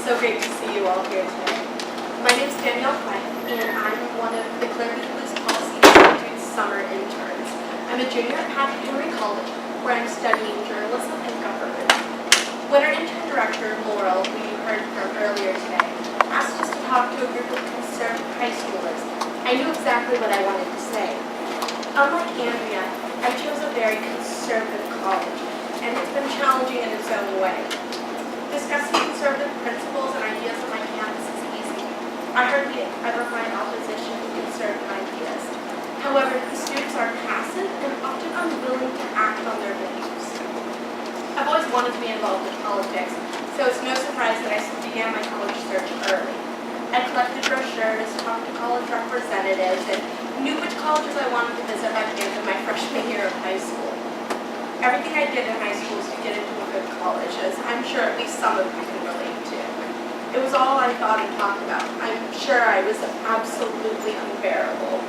so great to see you all here today. My name is Danielle Fife, and I'm one of the Clarity Police Policy Institute's summer interns. I'm a junior at Patrick Henry College, where I'm studying journalism and government. When our intern director, Laurel, who you heard from earlier today, asked us to talk to a group of conservative high schoolers, I knew exactly what I wanted to say. Unlike Andrea, I chose a very conservative college, and it's been challenging in its own way. Discussing conservative principles and ideas on my campus is easy. I hardly ever find opposition to conservative ideas. However, the students are passive and often unwilling to act on their beliefs. I've always wanted to be involved in politics, so it's no surprise that I began my college search early. I collected brochures, talked to college representatives, and knew which colleges I wanted to visit by the end of my freshman year of high school. Everything I did in high school was to get into a good college, as I'm sure at least some of you can relate to. It was all I thought and talked about. I'm sure I was absolutely unbearable.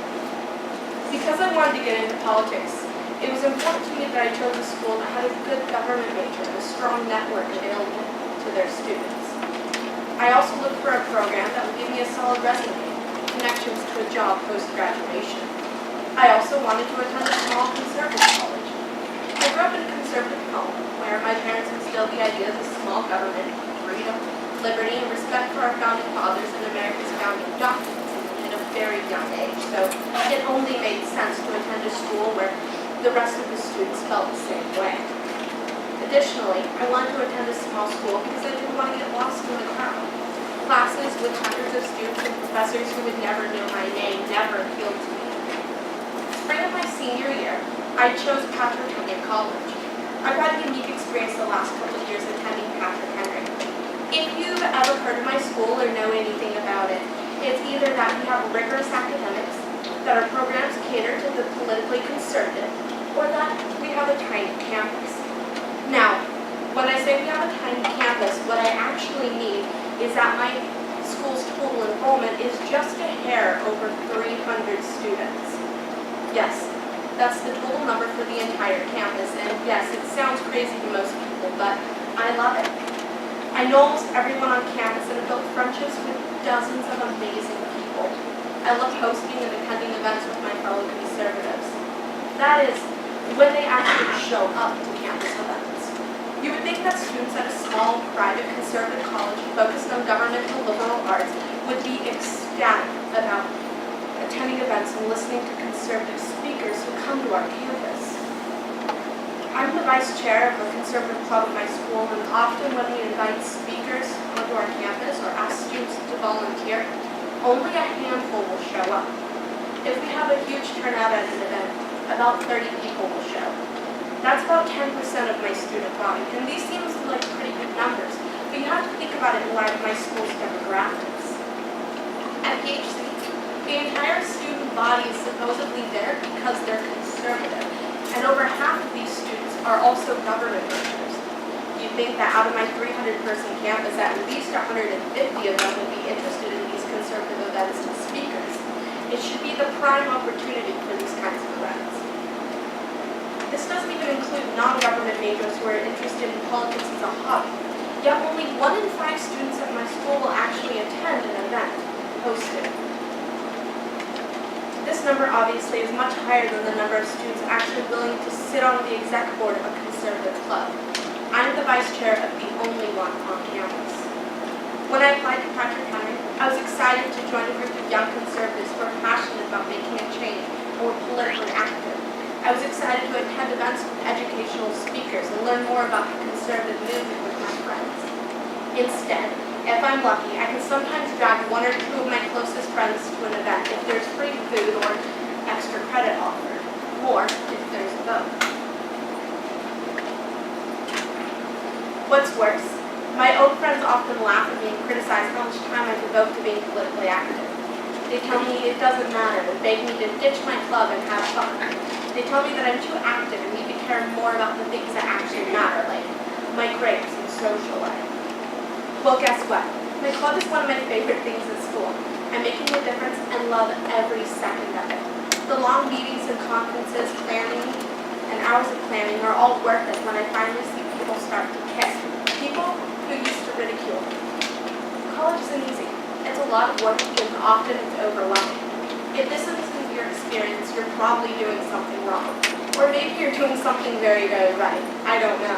Because I wanted to get into politics, it was important to me that I chose a school that had a good government major and a strong network available to their students. I also looked for a program that would give me a solid resume, connections to a job post-graduation. I also wanted to attend a small conservative college. I grew up in a conservative home where my parents instilled the ideas of small government, freedom, liberty, and respect for our founding fathers and America's founding documents at a very young age, so it only made sense to attend a school where the rest of the students felt the same way. Additionally, I wanted to attend a small school because I didn't want to get lost in the crowd. Classes with hundreds of students and professors who would never know my name never appealed to me. Spring of my senior year, I chose Patrick Henry College. I've had a unique experience the last couple of years attending Patrick Henry. If you've ever heard of my school or know anything about it, it's either that we have rigorous academics, that our programs cater to the politically conservative, or that we have a tiny campus. Now, when I say we have a tiny campus, what I actually mean is that my school's total enrollment is just a hair over 300 students. Yes, that's the total number for the entire campus, and yes, it sounds crazy to most people, but I love it. I know almost everyone on campus and have built friendships with dozens of amazing people. I love hosting and attending events with my fellow conservatives. That is, when they actually show up to campus events. You would think that students at a small, private, conservative college focused on government and liberal arts would be ecstatic about attending events and listening to conservative speakers who come to our campus. I'm the vice chair of the conservative club at my school, and often when we invite speakers onto our campus or ask students to volunteer, only a handful will show up. If we have a huge turnout at an event, about 30 people will show. That's about 10% of my student body, and these seem like pretty good numbers, but you have to think about it in light of my school's demographics. At PHC, the entire student body is supposedly there because they're conservative, and over half of these students are also government majors. You'd think that out of my 300-person campus, at least 150 of them would be interested in these conservative events and speakers. It should be the prime opportunity for these kinds of events. This doesn't even include non-government majors who are interested in politics as a hobby, yet only 1 in 5 students at my school will actually attend an event hosted. This number obviously is much higher than the number of students actually willing to sit on the exec board of a conservative club. I'm the vice chair of the only one on campus. When I applied to Patrick Henry, I was excited to join a group of young conservatives who are passionate about making a change and were politically active. I was excited to attend events with educational speakers and learn more about the conservative movement with my friends. Instead, if I'm lucky, I can sometimes drag 1 or 2 of my closest friends to an event if there's free food or extra credit offered, or if there's a vote. What's worse, my old friends often laugh at me and criticize how much time I devote to being politically active. They tell me it doesn't matter and beg me to ditch my club and have fun. They tell me that I'm too active and need to care more about the things that actually matter, like my grades and social life. Well, guess what? My club is one of my favorite things in school. I'm making a difference and love every second of it. The long meetings and conferences, planning, and hours of planning are all worth it when I finally see people start to care. People who used to ridicule me. lot of work and often it's overwhelming. If this isn't your experience, you're probably doing something wrong. Or maybe you're doing something very, very right. I don't know.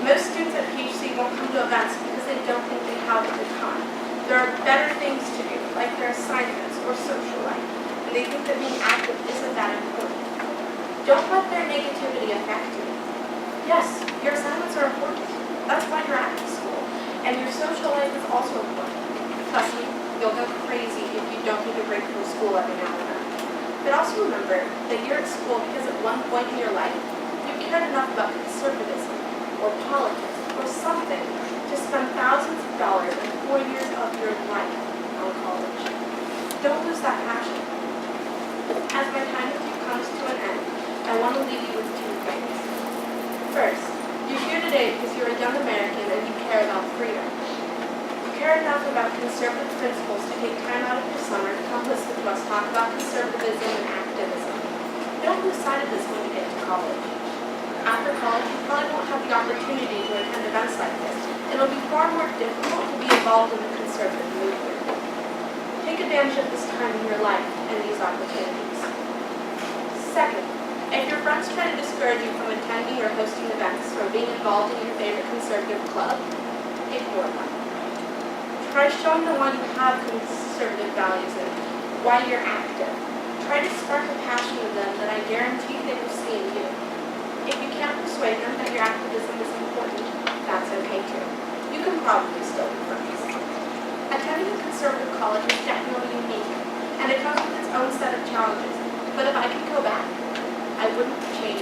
Most students at PHC won't come to events because they don't think they have the time. There are better things to do, like their assignments or social life, and they think that being active isn't that important. Don't let their negativity affect you. Yes, your assignments are important. That's why you're at school. And your social life is also important. Trust me, you'll go crazy if you don't take a break from school every now and then. But also remember that you're at school because at one point in your life, you cared enough about conservatism or politics or something to spend thousands of dollars and 4 years of your life on college. Don't lose that passion. As my time with you comes to an end, I want to leave you with 2 things. First, you're here today because you're a young American and you care about freedom. You care enough about conservative principles to take time out of your summer to come listen to us talk about conservatism and activism. Don't lose sight of this when you get to college. After college, you probably won't have the opportunity to attend events like this. It'll be far more difficult to be involved in the conservative movement. Take advantage of this time in your life and these opportunities. Second, if your friends try to discourage you from attending or hosting events or being involved in your favorite conservative club, ignore them. Try showing the one you have conservative values in why you're active. Try to spark a passion in them that I guarantee they will see in you. If you can't persuade them that your activism is important, that's okay too. You can probably still be friends. Attending a conservative college is definitely unique, and it comes with its own set of challenges. But if I could go back, I wouldn't change